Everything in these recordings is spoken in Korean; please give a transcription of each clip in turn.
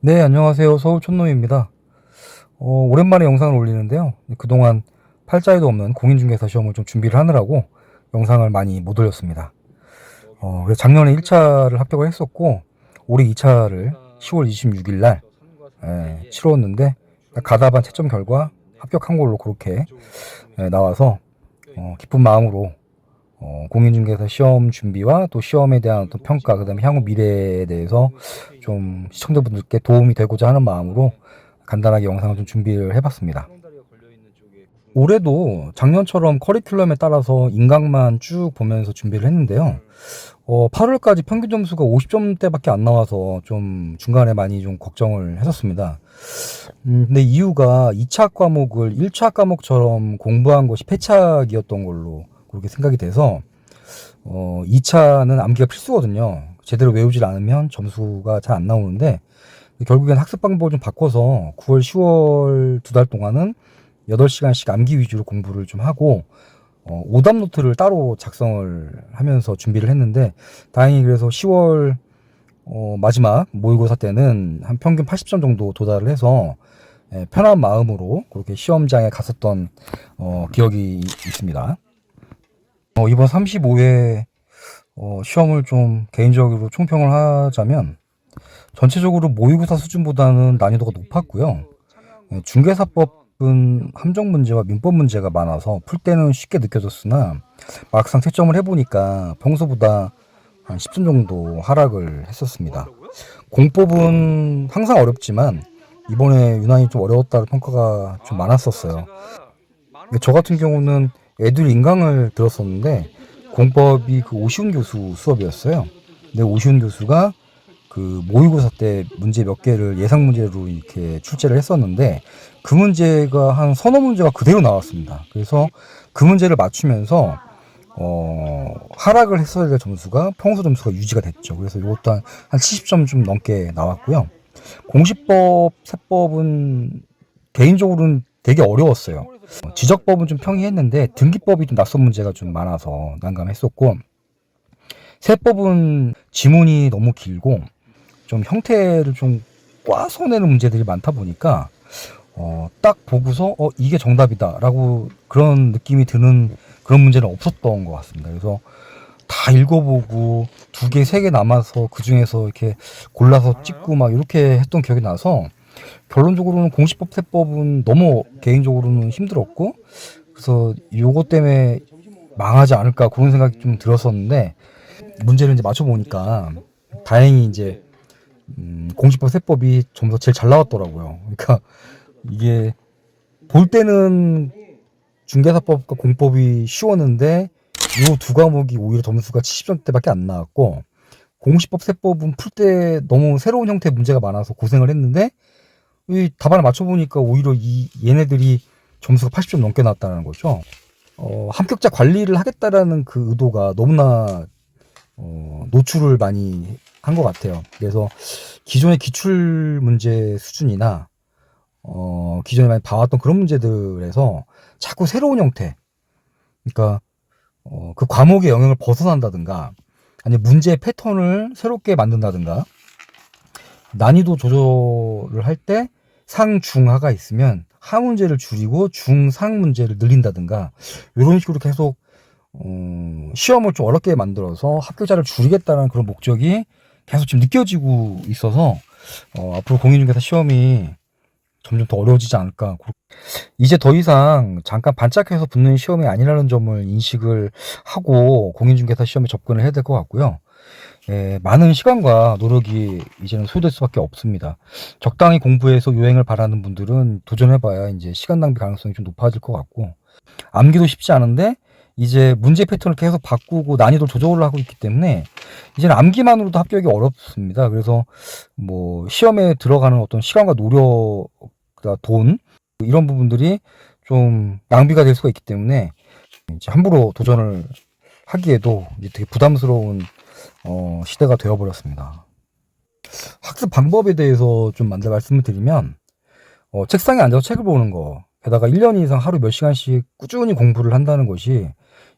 네, 안녕하세요. 서울 촌놈입니다. 오랜만에 영상을 올리는데요. 그동안 팔자에도 없는 공인중개사 시험을 좀 준비를 하느라고 영상을 많이 못 올렸습니다. 그래서 작년에 1차를 합격을 했었고, 올해 2차를 10월 26일 날 치렀는데, 가다반 채점 결과 합격한 걸로 그렇게 나와서 기쁜 마음으로 공인중개사 시험 준비와 또 시험에 대한 어떤 평가, 그다음에 향후 미래에 대해서 좀 시청자분들께 도움이 되고자 하는 마음으로 간단하게 영상을 좀 준비를 해봤습니다. 올해도 작년처럼 커리큘럼에 따라서 인강만 쭉 보면서 준비를 했는데요. 8월까지 평균 점수가 50점대밖에 안 나와서 좀 중간에 많이 좀 걱정을 했었습니다. 근데 이유가 2차 과목을 1차 과목처럼 공부한 것이 패착이었던 걸로 그렇게 생각이 돼서 2차는 암기가 필수거든요. 제대로 외우질 않으면 점수가 잘 안 나오는데 결국엔 학습 방법을 좀 바꿔서 9월, 10월 2달 동안은 8시간씩 암기 위주로 공부를 좀 하고 오답 노트를 따로 작성을 하면서 준비를 했는데 다행히 그래서 10월 마지막 모의고사 때는 한 평균 80점 정도 도달을 해서 편한 마음으로 그렇게 시험장에 갔었던 기억이 있습니다. 이번 35회 시험을 좀 개인적으로 총평을 하자면 전체적으로 모의고사 수준보다는 난이도가 높았고요. 중개사법은 함정 문제와 민법 문제가 많아서 풀 때는 쉽게 느껴졌으나 막상 채점을 해보니까 평소보다 한 10점 정도 하락을 했었습니다. 공법은 항상 어렵지만 이번에 유난히 좀 어려웠다는 평가가 좀 많았었어요. 저 같은 경우는 애들 인강을 들었었는데 공법이 그 오시훈 교수 수업이었어요. 근데 오시훈 교수가 그 모의고사 때 문제 몇 개를 예상 문제로 이렇게 출제를 했었는데 그 문제가 한 서너 문제가 그대로 나왔습니다. 그래서 그 문제를 맞추면서 하락을 했어야 될 점수가 평소 점수가 유지가 됐죠. 그래서 이것도 한 70점 좀 넘게 나왔고요. 공시법, 세법은 개인적으로는 되게 어려웠어요. 지적법은 좀 평이했는데 등기법이 좀 낯선 문제가 좀 많아서 난감했었고, 세법은 지문이 너무 길고 좀 형태를 좀 꽈서내는 문제들이 많다 보니까 딱 보고서 이게 정답이다라고 그런 느낌이 드는 그런 문제는 없었던 것 같습니다. 그래서 다 읽어보고 2개, 3개 남아서 그 중에서 이렇게 골라서 찍고 막 이렇게 했던 기억이 나서 결론적으로는 공시법, 세법은 너무 개인적으로는 힘들었고 그래서 요것 때문에 망하지 않을까 그런 생각이 좀 들었었는데 문제를 이제 맞춰보니까 다행히 이제 공시법, 세법이 점수가 제일 잘 나왔더라고요. 그러니까 이게 볼 때는 중개사법과 공법이 쉬웠는데 이 두 과목이 오히려 점수가 70점대밖에 안 나왔고 공시법, 세법은 풀 때 너무 새로운 형태의 문제가 많아서 고생을 했는데 이 답안을 맞춰보니까 오히려 얘네들이 점수가 80점 넘게 나왔다는 거죠. 합격자 관리를 하겠다라는 그 의도가 너무나 노출을 많이 한 것 같아요. 그래서 기존의 기출 문제 수준이나 기존에 많이 봐왔던 그런 문제들에서 자꾸 새로운 형태, 그러니까 그 과목의 영역을 벗어난다든가 아니면 문제 패턴을 새롭게 만든다든가 난이도 조절을 할 때 상중하가 있으면 하 문제를 줄이고 중상 문제를 늘린다든가 이런 식으로 계속 시험을 좀 어렵게 만들어서 합격자를 줄이겠다는 그런 목적이 계속 지금 느껴지고 있어서 앞으로 공인중개사 시험이 점점 더 어려워지지 않을까. 이제 더 이상 잠깐 반짝해서 붙는 시험이 아니라는 점을 인식을 하고 공인중개사 시험에 접근을 해야 될 것 같고요. 많은 시간과 노력이 이제는 소요될 수밖에 없습니다. 적당히 공부해서 요행을 바라는 분들은 도전해봐야 이제 시간 낭비 가능성이 좀 높아질 것 같고, 암기도 쉽지 않은데 이제 문제 패턴을 계속 바꾸고 난이도 조절을 하고 있기 때문에 이제는 암기만으로도 합격이 어렵습니다. 그래서 뭐 시험에 들어가는 어떤 시간과 노력, 돈 이런 부분들이 좀 낭비가 될 수가 있기 때문에 이제 함부로 도전을 하기에도 이제 되게 부담스러운 시대가 되어버렸습니다. 학습 방법에 대해서 좀 먼저 말씀을 드리면 책상에 앉아서 책을 보는 거, 게다가 1년 이상 하루 몇 시간씩 꾸준히 공부를 한다는 것이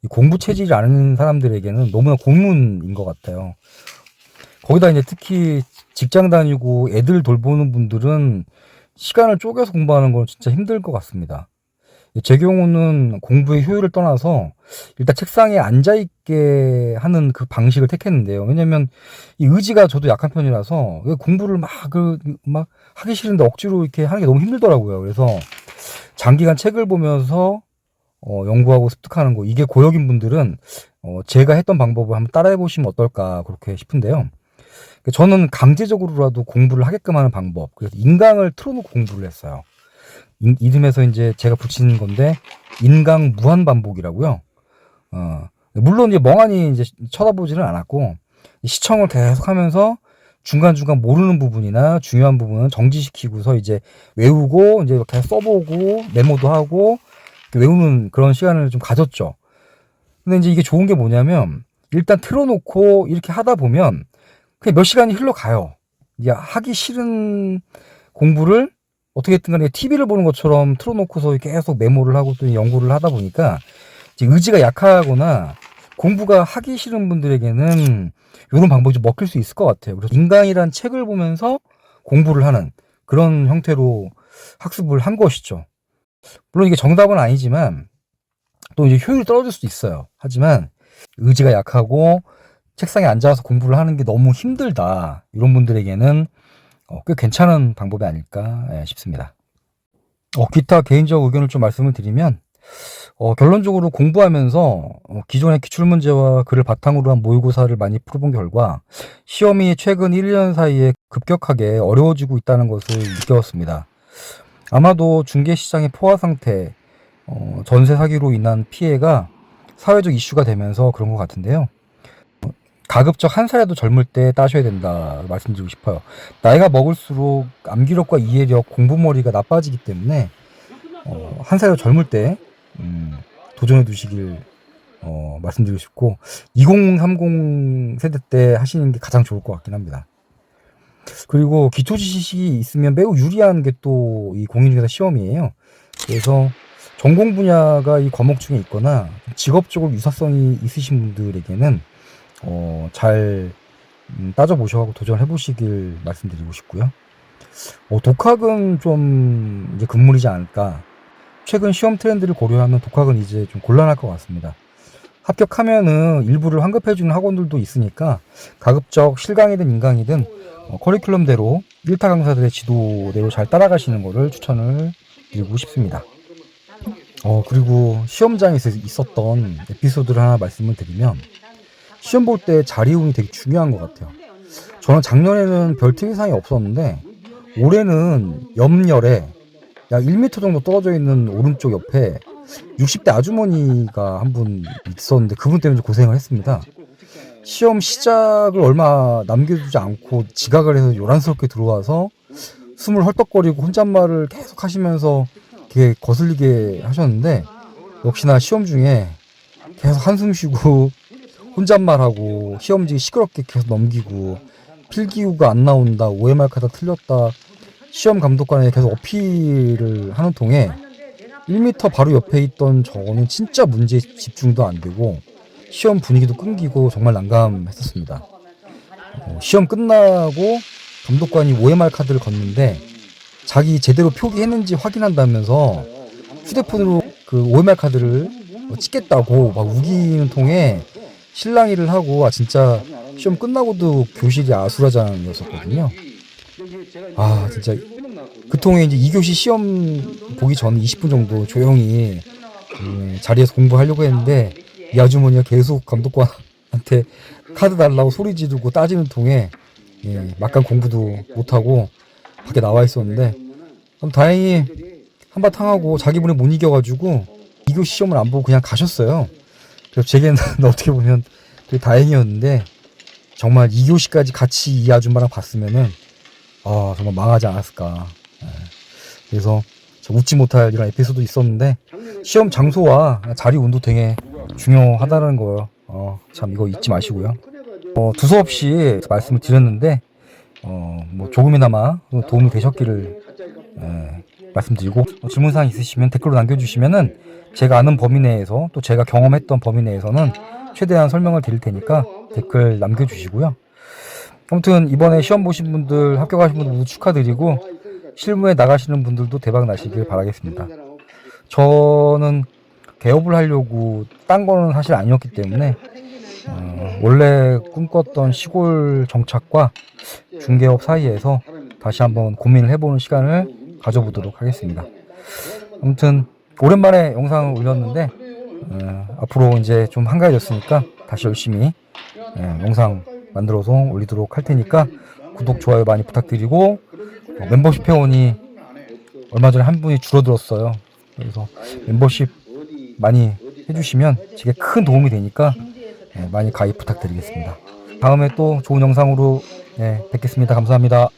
이 공부 체질이 아는 사람들에게는 너무나 고문인 것 같아요. 거기다 이제 특히 직장 다니고 애들 돌보는 분들은 시간을 쪼개서 공부하는 건 진짜 힘들 것 같습니다. 제 경우는 공부의 효율을 떠나서 일단 책상에 앉아있게 하는 그 방식을 택했는데요. 왜냐면 이 의지가 저도 약한 편이라서 공부를 막 하기 싫은데 억지로 이렇게 하는 게 너무 힘들더라고요. 그래서 장기간 책을 보면서 연구하고 습득하는 거, 이게 고역인 분들은 제가 했던 방법을 한번 따라해 보시면 어떨까 그렇게 싶은데요. 저는 강제적으로라도 공부를 하게끔 하는 방법, 그래서 인강을 틀어놓고 공부를 했어요. 이름에서 이제 제가 붙이는 건데 인강 무한 반복이라고요. 물론 이제 멍하니 이제 쳐다보지는 않았고 시청을 계속하면서 중간중간 모르는 부분이나 중요한 부분은 정지시키고서 이제 외우고 이제 이렇게 써보고 메모도 하고 외우는 그런 시간을 좀 가졌죠. 근데 이제 이게 좋은 게 뭐냐면 일단 틀어놓고 이렇게 하다 보면 그냥 몇 시간이 흘러가요. 이게 하기 싫은 공부를 어떻게든 간에 TV를 보는 것처럼 틀어놓고서 계속 메모를 하고 또 연구를 하다 보니까 이제 의지가 약하거나 공부가 하기 싫은 분들에게는 이런 방법이 좀 먹힐 수 있을 것 같아요. 그래서 인강이란 책을 보면서 공부를 하는 그런 형태로 학습을 한 것이죠. 물론 이게 정답은 아니지만 또 이제 효율이 떨어질 수도 있어요. 하지만 의지가 약하고 책상에 앉아서 공부를 하는 게 너무 힘들다, 이런 분들에게는 꽤 괜찮은 방법이 아닐까 싶습니다. 기타 개인적 의견을 좀 말씀을 드리면 결론적으로 공부하면서 기존의 기출문제와 그를 바탕으로 한 모의고사를 많이 풀어본 결과 시험이 최근 1년 사이에 급격하게 어려워지고 있다는 것을 느꼈습니다. 아마도 중개시장의 포화 상태, 전세 사기로 인한 피해가 사회적 이슈가 되면서 그런 것 같은데요. 가급적 한 살이라도 젊을 때 따셔야 된다 말씀드리고 싶어요. 나이가 먹을수록 암기력과 이해력, 공부머리가 나빠지기 때문에 한 살이라도 젊을 때 도전해 두시길 말씀드리고 싶고 2030 세대 때 하시는 게 가장 좋을 것 같긴 합니다. 그리고 기초 지식이 있으면 매우 유리한 게 또 이 공인중개사 시험이에요. 그래서 전공 분야가 이 과목 중에 있거나 직업적으로 유사성이 있으신 분들에게는 잘 따져보셔서 도전해 보시길 말씀드리고 싶고요. 독학은 좀 이제 금물이지 않을까. 최근 시험 트렌드를 고려하면 독학은 이제 좀 곤란할 것 같습니다. 합격하면은 일부를 환급해주는 학원들도 있으니까 가급적 실강이든 인강이든 커리큘럼대로 1타 강사들의 지도대로 잘 따라가시는 거를 추천을 드리고 싶습니다. 그리고 시험장에서 있었던 에피소드를 하나 말씀을 드리면, 시험 볼 때 자리운이 되게 중요한 것 같아요. 저는 작년에는 별 특이사항이 없었는데 올해는 옆열에 약 1m 정도 떨어져 있는 오른쪽 옆에 60대 아주머니가 한 분 있었는데 그분 때문에 고생을 했습니다. 시험 시작을 얼마 남겨두지 않고 지각을 해서 요란스럽게 들어와서 숨을 헐떡거리고 혼잣말을 계속 하시면서 되게 거슬리게 하셨는데, 역시나 시험 중에 계속 한숨 쉬고 혼잣말하고 시험지 시끄럽게 계속 넘기고 필기구가 안 나온다, OMR 카드 틀렸다, 시험 감독관에 계속 어필을 하는 통에 1m 바로 옆에 있던 저는 진짜 문제에 집중도 안 되고 시험 분위기도 끊기고 정말 난감했었습니다. 시험 끝나고 감독관이 OMR 카드를 걷는데 자기 제대로 표기했는지 확인한다면서 휴대폰으로 그 OMR 카드를 찍겠다고 막 우기는 통에 실랑이를 하고, 진짜 시험 끝나고도 교실이 아수라장이었었거든요. 진짜 그 통에 이제 2교시 시험 보기 전 20분 정도 조용히 자리에서 공부하려고 했는데 이 아주머니가 계속 감독관한테 카드 달라고 소리 지르고 따지는 통에 막간 공부도 못하고 밖에 나와 있었는데, 다행히 한바탕 하고 자기 분에 못 이겨가지고 2교시 시험을 안 보고 그냥 가셨어요. 그래서 제게는 어떻게 보면 되게 다행이었는데, 정말 2교시까지 같이 이 아줌마랑 봤으면은 정말 망하지 않았을까. 그래서 웃지 못할 이런 에피소드 있었는데, 시험 장소와 자리 운도 되게 중요하다는 거 참 이거 잊지 마시고요. 두서없이 말씀을 드렸는데 뭐 조금이나마 도움이 되셨기를 말씀드리고, 질문사항 있으시면 댓글로 남겨주시면은 제가 아는 범위 내에서 또 제가 경험했던 범위 내에서는 최대한 설명을 드릴 테니까 댓글 남겨주시고요. 아무튼 이번에 시험 보신 분들, 합격하신 분들 모두 축하드리고 실무에 나가시는 분들도 대박 나시길 바라겠습니다. 저는 개업을 하려고 딴 거는 사실 아니었기 때문에 원래 꿈꿨던 시골 정착과 중개업 사이에서 다시 한번 고민을 해보는 시간을 가져보도록 하겠습니다. 아무튼 오랜만에 영상을 올렸는데 앞으로 이제 좀 한가해졌으니까 다시 열심히 영상 만들어서 올리도록 할 테니까 구독, 좋아요 많이 부탁드리고 멤버십 회원이 얼마 전에 한 분이 줄어들었어요. 그래서 멤버십 많이 해주시면 제게 큰 도움이 되니까 많이 가입 부탁드리겠습니다. 다음에 또 좋은 영상으로 뵙겠습니다. 감사합니다.